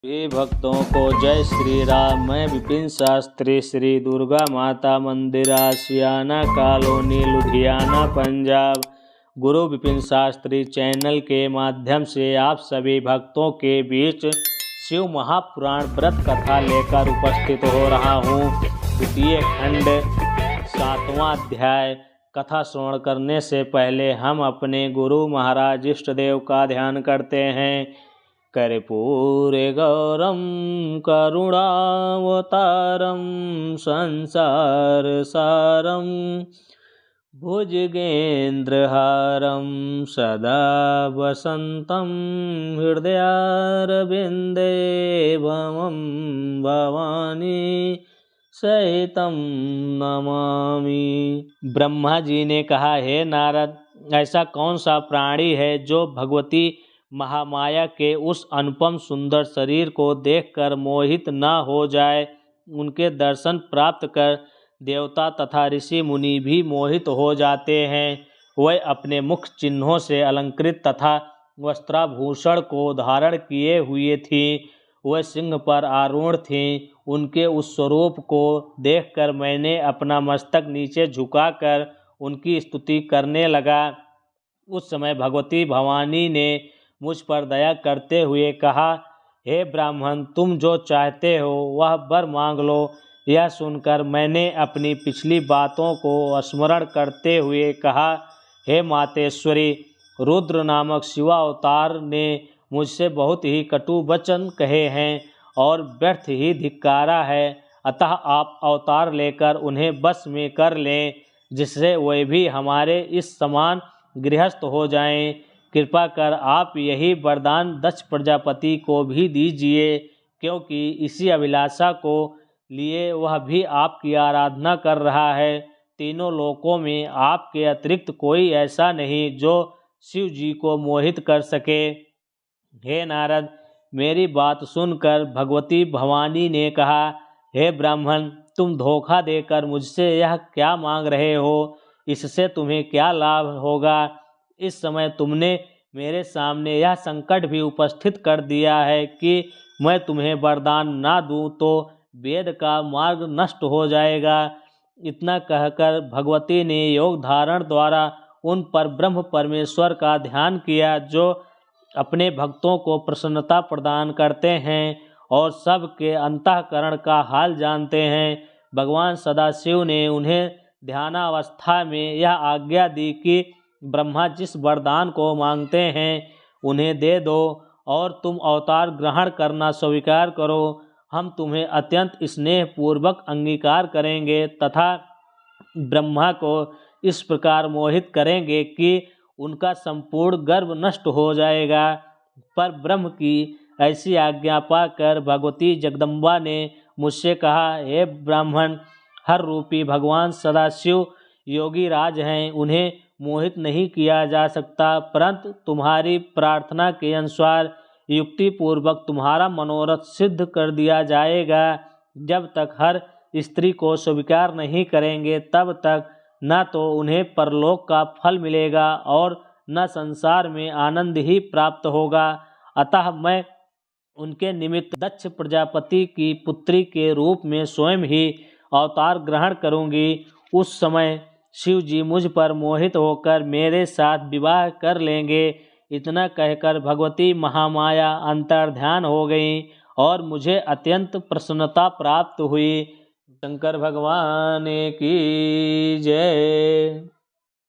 सभी भक्तों को जय श्री राम। मैं विपिन शास्त्री, श्री दुर्गा माता मंदिर, आशियाना कॉलोनी, लुधियाना, पंजाब। गुरु विपिन शास्त्री चैनल के माध्यम से आप सभी भक्तों के बीच शिव महापुराण व्रत कथा लेकर उपस्थित हो रहा हूँ। द्वितीय खंड 7वां अध्याय। कथा श्रवण करने से पहले हम अपने गुरु महाराज इष्ट देव का ध्यान करते हैं। कर्पूरे गौरम करुणावतारम संसार सारम भुजगेन्द्रहारम सदा वसंतं हृदयारविंदे भवं भवानी सहितं नमामि। ब्रह्मा जी ने कहा, हे नारद, ऐसा कौन सा प्राणी है जो भगवती महामाया के उस अनुपम सुंदर शरीर को देखकर मोहित न हो जाए। उनके दर्शन प्राप्त कर देवता तथा ऋषि मुनि भी मोहित हो जाते हैं। वह अपने मुख चिन्हों से अलंकृत तथा वस्त्राभूषण को धारण किए हुए थी। वह सिंह पर आरूढ़ थी। उनके उस स्वरूप को देखकर मैंने अपना मस्तक नीचे झुकाकर उनकी स्तुति करने लगा। उस समय भगवती भवानी ने मुझ पर दया करते हुए कहा, हे ब्राह्मण, तुम जो चाहते हो वह वर मांग लो। यह सुनकर मैंने अपनी पिछली बातों को स्मरण करते हुए कहा, हे मातेश्वरी, रुद्र नामक शिवावतार ने मुझसे बहुत ही कटु वचन कहे हैं और व्यर्थ ही धिक्कारा है। अतः आप अवतार लेकर उन्हें बस में कर लें, जिससे वे भी हमारे इस समान गृहस्थ हो जाएं। कृपा कर आप यही वरदान दक्ष प्रजापति को भी दीजिए, क्योंकि इसी अभिलाषा को लिए वह भी आपकी आराधना कर रहा है। तीनों लोकों में आपके अतिरिक्त कोई ऐसा नहीं जो शिव जी को मोहित कर सके। हे नारद, मेरी बात सुनकर भगवती भवानी ने कहा, हे ब्राह्मण, तुम धोखा देकर मुझसे यह क्या मांग रहे हो? इससे तुम्हें क्या लाभ होगा? इस समय तुमने मेरे सामने यह संकट भी उपस्थित कर दिया है कि मैं तुम्हें वरदान ना दूं तो वेद का मार्ग नष्ट हो जाएगा। इतना कहकर भगवती ने योग धारण द्वारा उन पर ब्रह्म परमेश्वर का ध्यान किया, जो अपने भक्तों को प्रसन्नता प्रदान करते हैं और सबके अंतःकरण का हाल जानते हैं। भगवान सदाशिव ने उन्हें ध्यानावस्था में यह आज्ञा दी कि ब्रह्मा जिस वरदान को मांगते हैं उन्हें दे दो और तुम अवतार ग्रहण करना स्वीकार करो। हम तुम्हें अत्यंत स्नेहपूर्वक अंगीकार करेंगे तथा ब्रह्मा को इस प्रकार मोहित करेंगे कि उनका संपूर्ण गर्व नष्ट हो जाएगा। पर ब्रह्म की ऐसी आज्ञा पाकर भगवती जगदम्बा ने मुझसे कहा, हे ब्राह्मण, हर रूपी भगवान सदाशिव योगी राज हैं, उन्हें मोहित नहीं किया जा सकता, परंतु तुम्हारी प्रार्थना के अनुसार युक्ति पूर्वक तुम्हारा मनोरथ सिद्ध कर दिया जाएगा। जब तक हर स्त्री को स्वीकार नहीं करेंगे तब तक न तो उन्हें परलोक का फल मिलेगा और न संसार में आनंद ही प्राप्त होगा। अतः मैं उनके निमित्त दक्ष प्रजापति की पुत्री के रूप में स्वयं ही अवतार ग्रहण करूंगी। उस समय शिव जी मुझ पर मोहित होकर मेरे साथ विवाह कर लेंगे। इतना कहकर भगवती महामाया अंतर्ध्यान हो गई और मुझे अत्यंत प्रसन्नता प्राप्त हुई। शंकर भगवान की जय।